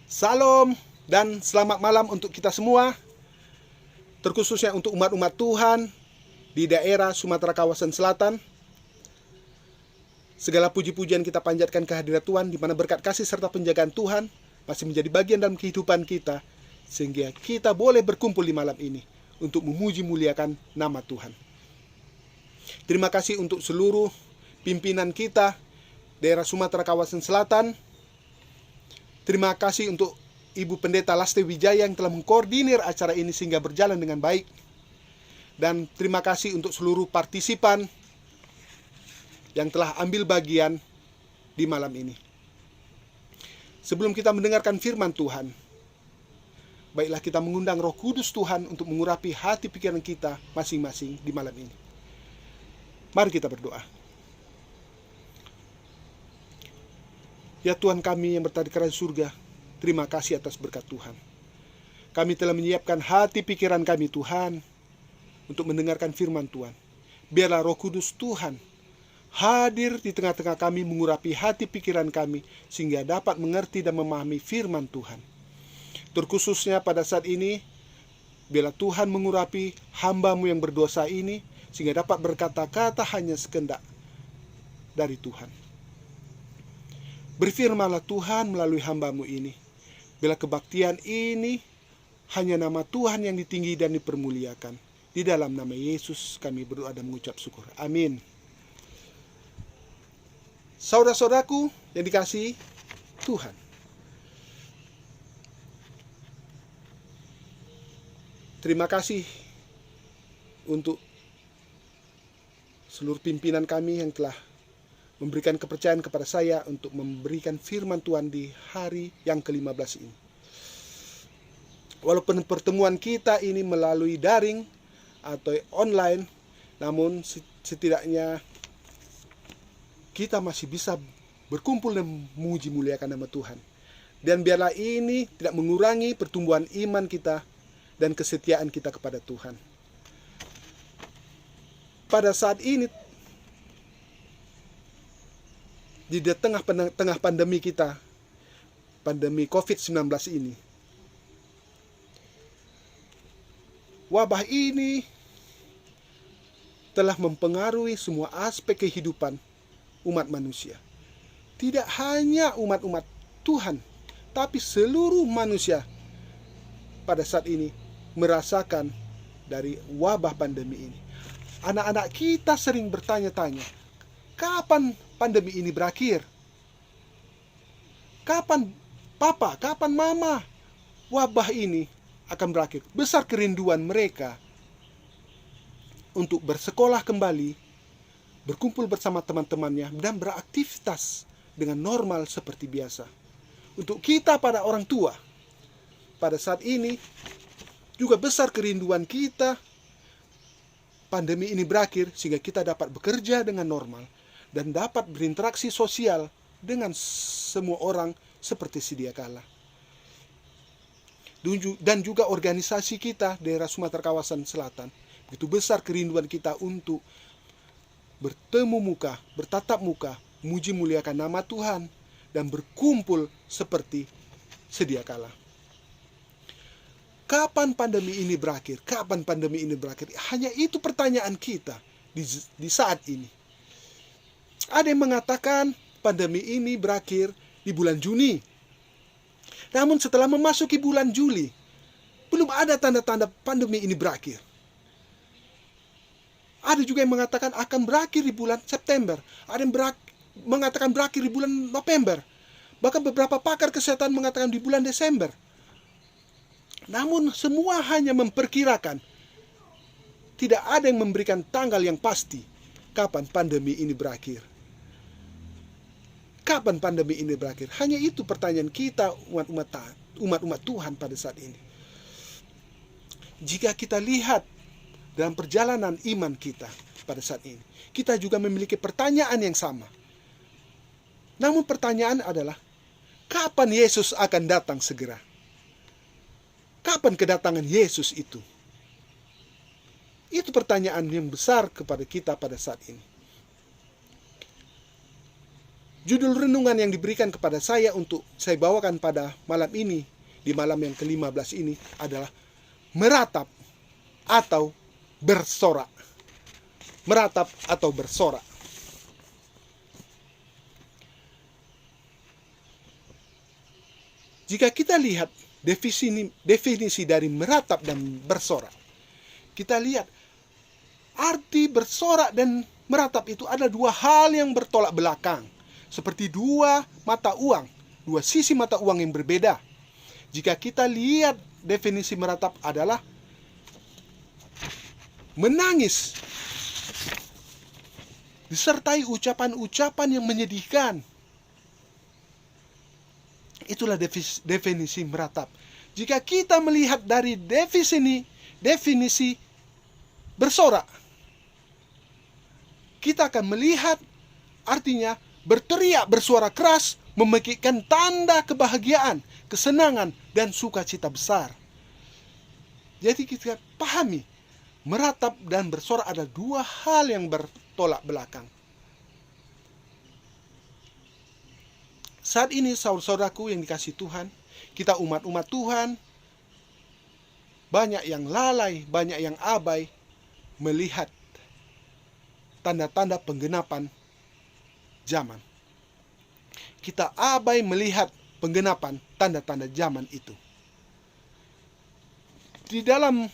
Salam dan selamat malam untuk kita semua, terkhususnya untuk umat-umat Tuhan di daerah Sumatera kawasan selatan. Segala puji-pujian kita panjatkan kehadirat Tuhan, di mana berkat kasih serta penjagaan Tuhan masih menjadi bagian dalam kehidupan kita, sehingga kita boleh berkumpul di malam ini untuk memuji muliakan nama Tuhan. Terima kasih untuk seluruh pimpinan kita daerah Sumatera kawasan selatan. Terima kasih untuk Ibu Pendeta Laste Wijaya yang telah mengkoordinir acara ini sehingga berjalan dengan baik. Dan terima kasih untuk seluruh partisipan yang telah ambil bagian di malam ini. Sebelum kita mendengarkan firman Tuhan, baiklah kita mengundang Roh Kudus Tuhan untuk mengurapi hati pikiran kita masing-masing di malam ini. Mari kita berdoa. Ya Tuhan kami yang berada di kerajaan surga, terima kasih atas berkat Tuhan. Kami telah menyiapkan hati pikiran kami Tuhan untuk mendengarkan firman Tuhan. Biarlah Roh Kudus Tuhan hadir di tengah-tengah kami, mengurapi hati pikiran kami sehingga dapat mengerti dan memahami firman Tuhan. Terkhususnya pada saat ini, biarlah Tuhan mengurapi hamba-Mu yang berdosa ini sehingga dapat berkata-kata hanya sekendak dari Tuhan. Berfirmanlah Tuhan melalui hamba-Mu ini. Bila kebaktian ini hanya nama Tuhan yang ditinggi dan dipermuliakan. Di dalam nama Yesus kami berdoa dan mengucap syukur. Amin. Saudara-saudaraku yang dikasihi Tuhan, terima kasih untuk seluruh pimpinan kami yang telah memberikan kepercayaan kepada saya untuk memberikan firman Tuhan di hari yang ke-15 ini. Walaupun pertemuan kita ini melalui daring atau online, namun setidaknya kita masih bisa berkumpul dan memuji muliakan nama Tuhan. Dan biarlah ini tidak mengurangi pertumbuhan iman kita dan kesetiaan kita kepada Tuhan. Pada saat ini, di tengah pandemi kita, pandemi COVID-19 ini, wabah ini telah mempengaruhi semua aspek kehidupan umat manusia. Tidak hanya umat-umat Tuhan, tapi seluruh manusia pada saat ini merasakan dari wabah pandemi ini. Anak-anak kita sering bertanya-tanya, kapan pandemi ini berakhir? Kapan papa, kapan mama wabah ini akan berakhir? Besar kerinduan mereka untuk bersekolah kembali, berkumpul bersama teman-temannya, dan beraktivitas dengan normal seperti biasa. Untuk kita para orang tua, pada saat ini juga besar kerinduan kita pandemi ini berakhir sehingga kita dapat bekerja dengan normal dan dapat berinteraksi sosial dengan semua orang seperti sedia kala. Dan juga organisasi kita daerah Sumatera kawasan selatan, begitu besar kerinduan kita untuk bertemu muka, bertatap muka, muji muliakan nama Tuhan, dan berkumpul seperti sedia kala. Kapan pandemi ini berakhir? Kapan pandemi ini berakhir? Hanya itu pertanyaan kita di saat ini. Ada yang mengatakan pandemi ini berakhir di bulan Juni. Namun setelah memasuki bulan Juli, belum ada tanda-tanda pandemi ini berakhir. Ada juga yang mengatakan akan berakhir di bulan September. Ada yang mengatakan berakhir di bulan November. Bahkan beberapa pakar kesehatan mengatakan di bulan Desember. Namun semua hanya memperkirakan. Tidak ada yang memberikan tanggal yang pasti kapan pandemi ini berakhir. Kapan pandemi ini berakhir? Hanya itu pertanyaan kita umat-umat Tuhan pada saat ini. Jika kita lihat dalam perjalanan iman kita pada saat ini, kita juga memiliki pertanyaan yang sama. Namun pertanyaan adalah, kapan Yesus akan datang segera? Kapan kedatangan Yesus itu? Itu pertanyaan yang besar kepada kita pada saat ini. Judul renungan yang diberikan kepada saya untuk saya bawakan pada malam ini, di malam yang ke-15 ini adalah meratap atau bersorak. Meratap atau bersorak. Jika kita lihat definisi dari meratap dan bersorak, kita lihat arti bersorak dan meratap itu ada dua hal yang bertolak belakang. Seperti dua mata uang, dua sisi mata uang yang berbeda. Jika kita lihat definisi meratap adalah menangis disertai ucapan-ucapan yang menyedihkan. Itulah definisi meratap. Jika kita melihat dari definisi bersorak, kita akan melihat artinya berteriak bersuara keras, memekikkan tanda kebahagiaan, kesenangan, dan sukacita besar. Jadi kita pahami, meratap dan bersorak ada dua hal yang bertolak belakang. Saat ini saudara-saudaraku yang dikasihi Tuhan, kita umat-umat Tuhan, banyak yang lalai, banyak yang abai melihat tanda-tanda penggenapan zaman. Kita abai melihat penggenapan tanda-tanda zaman itu. Di dalam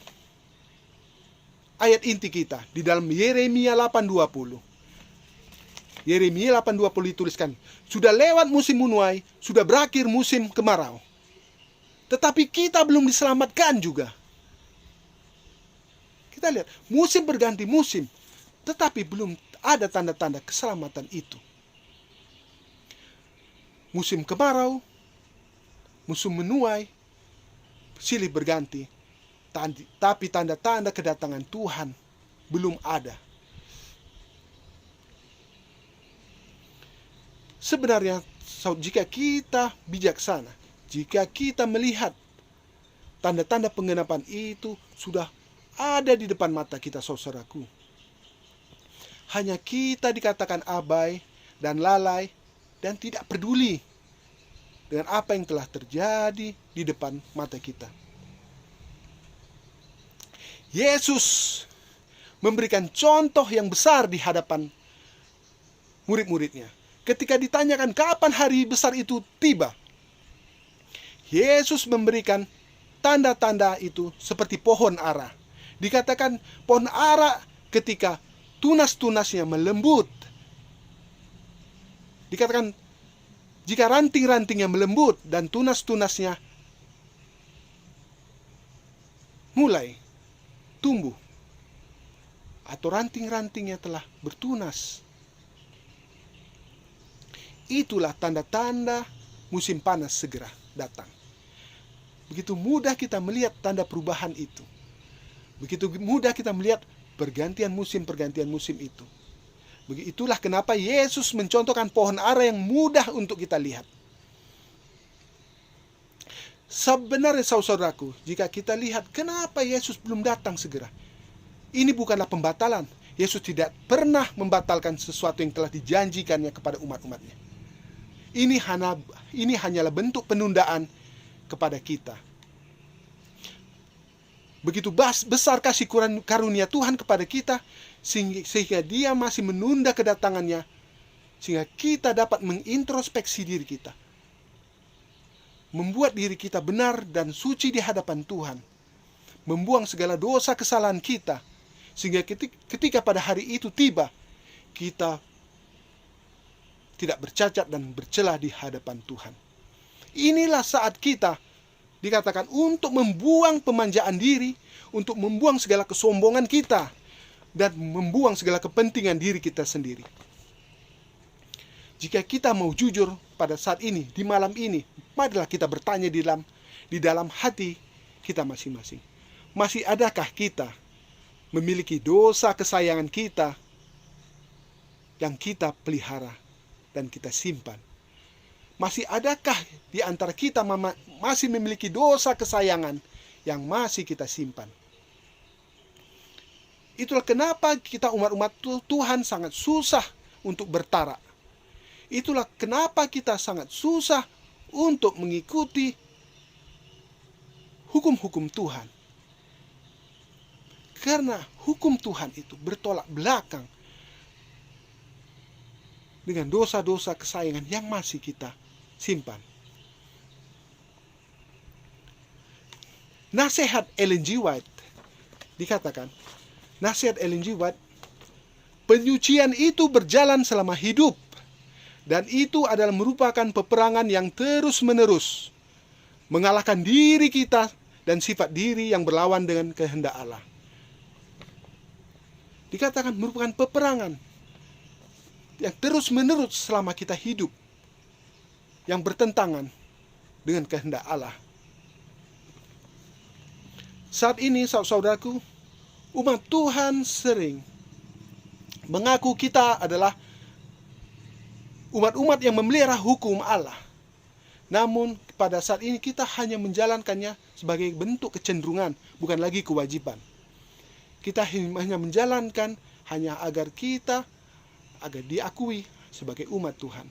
ayat inti kita, di dalam Yeremia 8:20. Yeremia 8:20 dituliskan, sudah lewat musim menuai, sudah berakhir musim kemarau. Tetapi kita belum diselamatkan juga. Kita lihat, musim berganti musim, tetapi belum ada tanda-tanda keselamatan itu. Musim kemarau, musim menuai, silih berganti. Tapi tanda-tanda kedatangan Tuhan belum ada. Sebenarnya, jika kita bijaksana, jika kita melihat tanda-tanda penggenapan itu sudah ada di depan mata kita, saudaraku. Hanya kita dikatakan abai dan lalai dan tidak peduli dengan apa yang telah terjadi di depan mata kita. Yesus memberikan contoh yang besar di hadapan murid-muridnya. Ketika ditanyakan kapan hari besar itu tiba, Yesus memberikan tanda-tanda itu seperti pohon ara. Dikatakan pohon ara ketika tunas-tunasnya melembut. Dikatakan jika ranting-rantingnya melembut dan tunas-tunasnya mulai tumbuh atau ranting-rantingnya telah bertunas, itulah tanda-tanda musim panas segera datang. Begitu mudah kita melihat tanda perubahan itu. Begitu mudah kita melihat pergantian musim itu. Begitulah kenapa Yesus mencontohkan pohon ara yang mudah untuk kita lihat. Sebenarnya saudaraku, jika kita lihat kenapa Yesus belum datang segera, ini bukanlah pembatalan. Yesus tidak pernah membatalkan sesuatu yang telah dijanjikannya kepada umat-umatnya. Ini hanyalah bentuk penundaan kepada kita. Begitu besar kasih karunia Tuhan kepada kita, sehingga Dia masih menunda kedatangannya, sehingga kita dapat mengintrospeksi diri kita, membuat diri kita benar dan suci di hadapan Tuhan, membuang segala dosa kesalahan kita, sehingga ketika pada hari itu tiba, kita tidak bercacat dan bercela di hadapan Tuhan. Inilah saat kita dikatakan untuk membuang pemanjaan diri, untuk membuang segala kesombongan kita, dan membuang segala kepentingan diri kita sendiri. Jika kita mau jujur pada saat ini, di malam ini, marilah kita bertanya di dalam hati kita masing-masing. Masih adakah kita memiliki dosa kesayangan kita yang kita pelihara dan kita simpan? Masih adakah di antara kita masih memiliki dosa kesayangan yang masih kita simpan? Itulah kenapa kita umat-umat Tuhan sangat susah untuk bertarak. Itulah kenapa kita sangat susah untuk mengikuti hukum-hukum Tuhan. Karena hukum Tuhan itu bertolak belakang dengan dosa-dosa kesayangan yang masih kita simpan. Nasihat Ellen G. White dikatakan, nasihat Ellen G. White, penyucian itu berjalan selama hidup, dan itu adalah merupakan peperangan yang terus-menerus, mengalahkan diri kita dan sifat diri yang berlawan dengan kehendak Allah. Dikatakan merupakan peperangan yang terus-menerus selama kita hidup, yang bertentangan dengan kehendak Allah. Saat ini, saudaraku, umat Tuhan sering mengaku kita adalah umat-umat yang memelihara hukum Allah. Namun pada saat ini kita hanya menjalankannya sebagai bentuk kecenderungan, bukan lagi kewajiban. Kita hanya menjalankan hanya agar diakui sebagai umat Tuhan.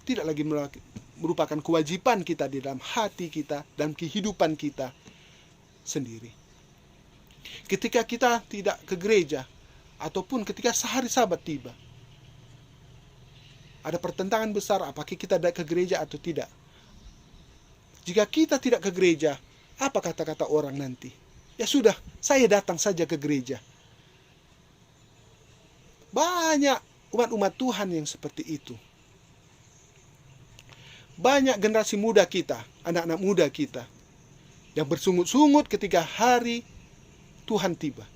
Tidak lagi merupakan kewajiban kita di dalam hati kita dan kehidupan kita sendiri. Ketika kita tidak ke gereja, ataupun ketika sehari Sabat tiba, ada pertentangan besar apakah kita datang ke gereja atau tidak. Jika kita tidak ke gereja, apa kata-kata orang nanti? Ya sudah, saya datang saja ke gereja. Banyak umat-umat Tuhan yang seperti itu. Banyak generasi muda kita, anak-anak muda kita, yang bersungut-sungut ketika hari Tuhan tiba.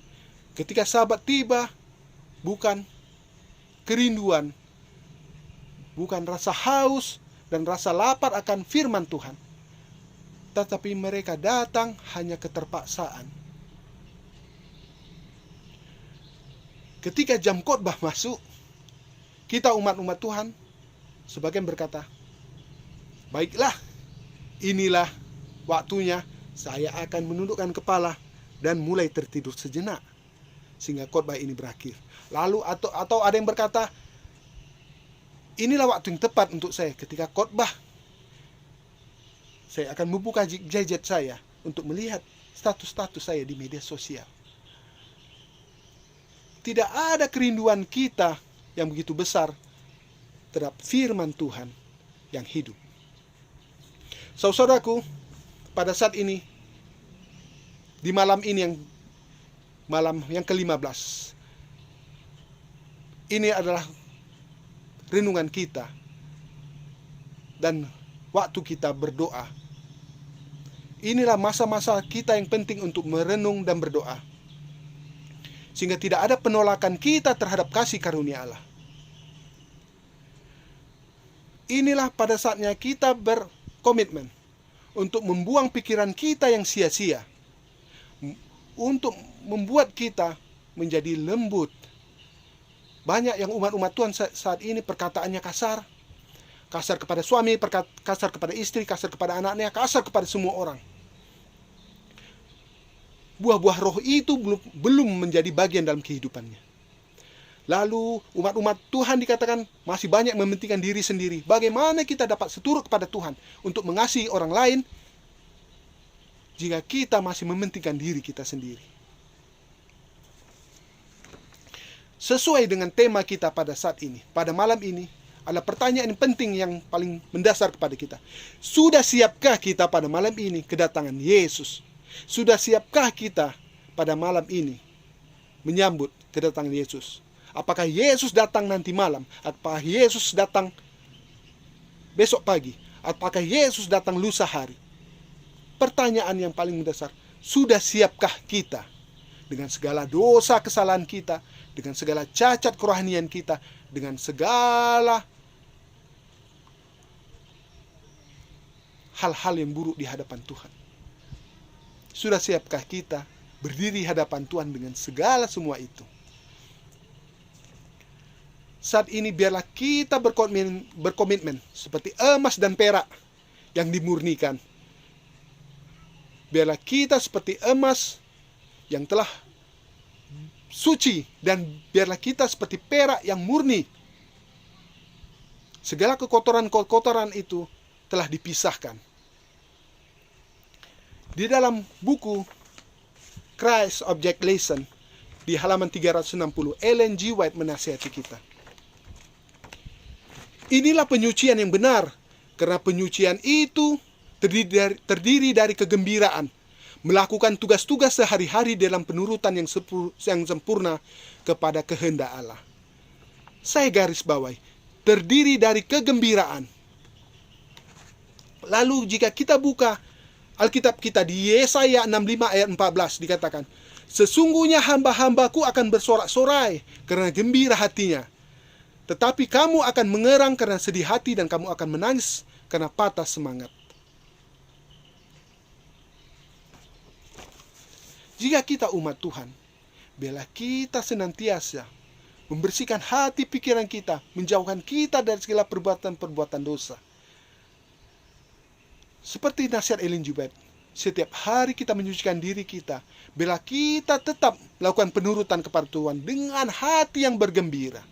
Ketika Sabat tiba, bukan kerinduan, bukan rasa haus dan rasa lapar akan firman Tuhan, tetapi mereka datang hanya keterpaksaan. Ketika jam khotbah masuk, kita umat-umat Tuhan sebagian berkata, baiklah, inilah waktunya saya akan menundukkan kepala dan mulai tertidur sejenak sehingga khotbah ini berakhir. Lalu atau ada yang berkata, inilah waktu yang tepat untuk saya ketika khotbah. Saya akan membuka gadget saya untuk melihat status-status saya di media sosial. Tidak ada kerinduan kita yang begitu besar terhadap firman Tuhan yang hidup. Saudaraku, pada saat ini, di malam ini malam yang ke-15, ini adalah renungan kita dan waktu kita berdoa. Inilah masa-masa kita yang penting untuk merenung dan berdoa, sehingga tidak ada penolakan kita terhadap kasih karunia Allah. Inilah pada saatnya kita berkomitmen untuk membuang pikiran kita yang sia-sia, untuk membuat kita menjadi lembut. Banyak yang umat-umat Tuhan saat ini perkataannya kasar. Kasar kepada suami, kasar kepada istri, kasar kepada anaknya, kasar kepada semua orang. Buah-buah roh itu belum menjadi bagian dalam kehidupannya. Lalu umat-umat Tuhan dikatakan masih banyak mementingkan diri sendiri. Bagaimana kita dapat seturut kepada Tuhan untuk mengasihi orang lain jika kita masih mementingkan diri kita sendiri? Sesuai dengan tema kita pada saat ini, pada malam ini, adalah pertanyaan penting yang paling mendasar kepada kita. Sudah siapkah kita pada malam ini kedatangan Yesus? Sudah siapkah kita pada malam ini menyambut kedatangan Yesus? Apakah Yesus datang nanti malam? Apakah Yesus datang besok pagi? Apakah Yesus datang lusa hari? Pertanyaan yang paling mendasar, sudah siapkah kita dengan segala dosa kesalahan kita, dengan segala cacat kerohanian kita, dengan segala hal-hal yang buruk di hadapan Tuhan? Sudah siapkah kita berdiri hadapan Tuhan dengan segala semua itu? Saat ini biarlah kita berkomitmen seperti emas dan perak yang dimurnikan. Biarlah kita seperti emas yang telah suci, dan biarlah kita seperti perak yang murni. segala kekotoran-kekotoran itu telah dipisahkan. Di dalam buku Christ Object Lesson di halaman 360, Ellen G. White menasihati kita. Inilah penyucian yang benar, karena penyucian itu terdiri dari kegembiraan, melakukan tugas-tugas sehari-hari dalam penurutan yang sempurna kepada kehendak Allah. Saya garis bawahi, terdiri dari kegembiraan. Lalu jika kita buka Alkitab kita di Yesaya 65 ayat 14 dikatakan, sesungguhnya hamba-hambaku akan bersorak-sorai karena gembira hatinya. Tetapi kamu akan mengerang karena sedih hati dan kamu akan menangis karena patah semangat. Jika kita umat Tuhan, bila kita senantiasa membersihkan hati pikiran kita, menjauhkan kita dari segala perbuatan-perbuatan dosa. Seperti nasihat Ellen G. White, setiap hari kita menyucikan diri kita, bila kita tetap melakukan penurutan kepada Tuhan dengan hati yang bergembira.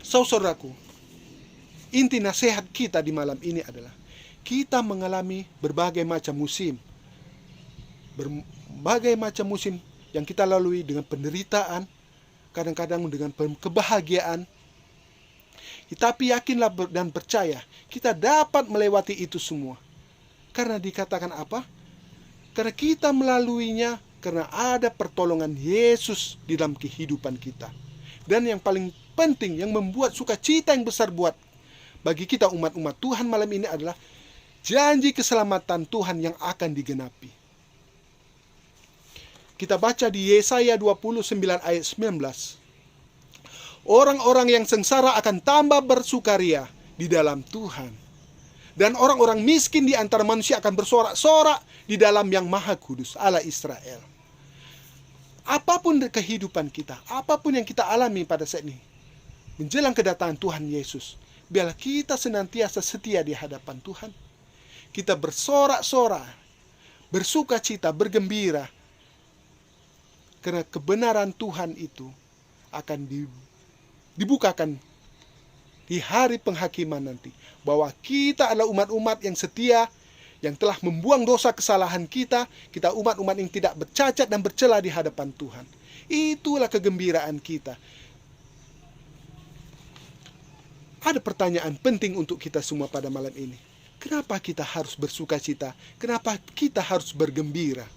Saudaraku, inti nasihat kita di malam ini adalah kita mengalami berbagai macam musim. Berbagai macam musim yang kita lalui dengan penderitaan, kadang-kadang dengan kebahagiaan. Tapi yakinlah dan percaya, kita dapat melewati itu semua. Karena dikatakan apa? Karena kita melaluinya, karena ada pertolongan Yesus di dalam kehidupan kita. Dan yang paling penting, yang membuat sukacita yang besar bagi kita umat-umat Tuhan malam ini adalah janji keselamatan Tuhan yang akan digenapi. Kita baca di Yesaya 29 ayat 19. Orang-orang yang sengsara akan tambah bersukaria di dalam Tuhan. Dan orang-orang miskin di antara manusia akan bersorak-sorak di dalam Yang Maha Kudus, Allah Israel. Apapun kehidupan kita, apapun yang kita alami pada saat ini, menjelang kedatangan Tuhan Yesus, biarlah kita senantiasa setia di hadapan Tuhan. Kita bersorak-sorak, bersukacita, bergembira, karena kebenaran Tuhan itu akan dibukakan di hari penghakiman nanti, bahwa kita adalah umat-umat yang setia, yang telah membuang dosa kesalahan kita umat-umat yang tidak bercacat dan bercela di hadapan Tuhan. Itulah kegembiraan kita. Ada pertanyaan penting untuk kita semua pada malam ini. Kenapa kita harus bersukacita? Kenapa kita harus bergembira?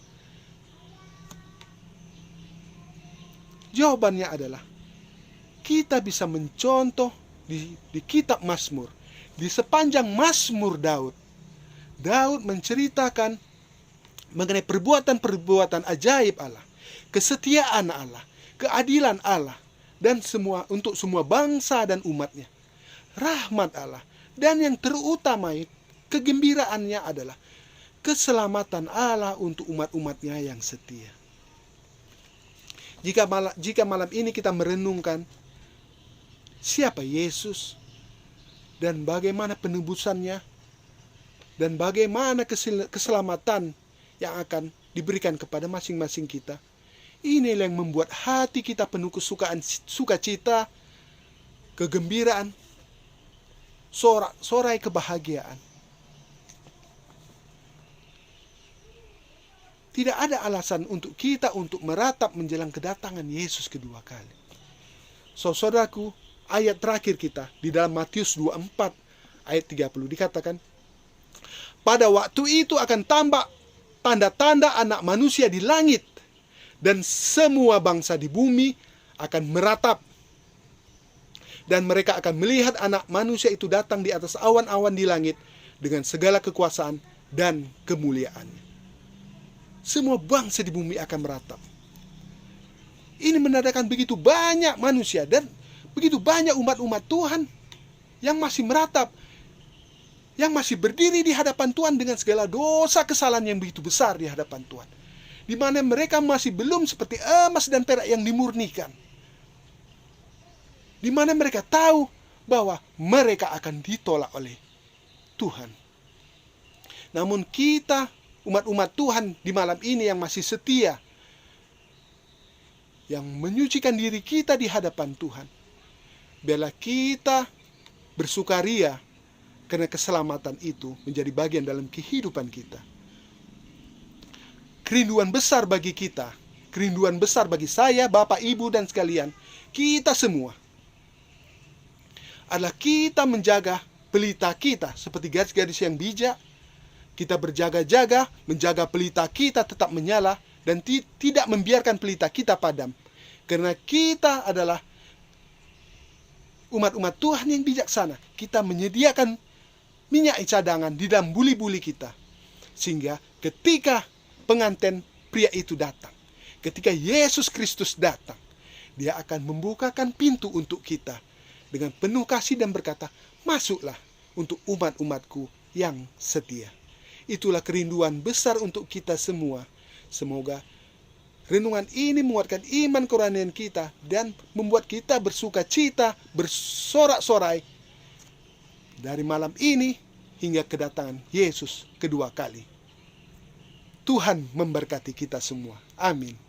Jawabannya adalah kita bisa mencontoh di kitab Mazmur. Di sepanjang Mazmur Daud menceritakan mengenai perbuatan-perbuatan ajaib Allah, kesetiaan Allah, keadilan Allah, dan untuk semua bangsa dan umatnya. Rahmat Allah. Dan yang terutama kegembiraannya adalah keselamatan Allah untuk umat-umatnya yang setia. Jika malam ini kita merenungkan siapa Yesus dan bagaimana penebusannya dan bagaimana keselamatan yang akan diberikan kepada masing-masing kita, inilah yang membuat hati kita penuh kesukaan, sukacita, kegembiraan, sorai kebahagiaan. Tidak ada alasan untuk kita untuk meratap menjelang kedatangan Yesus kedua kali. Saudaraku, ayat terakhir kita di dalam Matius 24 ayat 30 dikatakan, pada waktu itu akan tambah tanda-tanda anak manusia di langit, dan semua bangsa di bumi akan meratap. Dan mereka akan melihat anak manusia itu datang di atas awan-awan di langit dengan segala kekuasaan dan kemuliaannya. Semua bangsa di bumi akan meratap. Ini menandakan begitu banyak manusia dan begitu banyak umat-umat Tuhan yang masih meratap, yang masih berdiri di hadapan Tuhan dengan segala dosa kesalahan yang begitu besar di hadapan Tuhan, di mana mereka masih belum seperti emas dan perak yang dimurnikan, di mana mereka tahu bahwa mereka akan ditolak oleh Tuhan. Namun kita, umat-umat Tuhan di malam ini yang masih setia, yang menyucikan diri kita di hadapan Tuhan, biarlah kita bersukaria karena keselamatan itu menjadi bagian dalam kehidupan kita. Kerinduan besar bagi kita, kerinduan besar bagi saya, Bapak, Ibu, dan sekalian, kita semua, adalah kita menjaga pelita kita seperti gadis-gadis yang bijak. Kita berjaga-jaga, menjaga pelita kita tetap menyala dan tidak membiarkan pelita kita padam. Karena kita adalah umat-umat Tuhan yang bijaksana. Kita menyediakan minyak cadangan di dalam buli-buli kita. Sehingga ketika pengantin pria itu datang, ketika Yesus Kristus datang, Dia akan membukakan pintu untuk kita dengan penuh kasih dan berkata, masuklah untuk umat-umatku yang setia. Itulah kerinduan besar untuk kita semua. Semoga renungan ini menguatkan iman kerohanian kita dan membuat kita bersuka cita, bersorak-sorai dari malam ini hingga kedatangan Yesus kedua kali. Tuhan memberkati kita semua. Amin.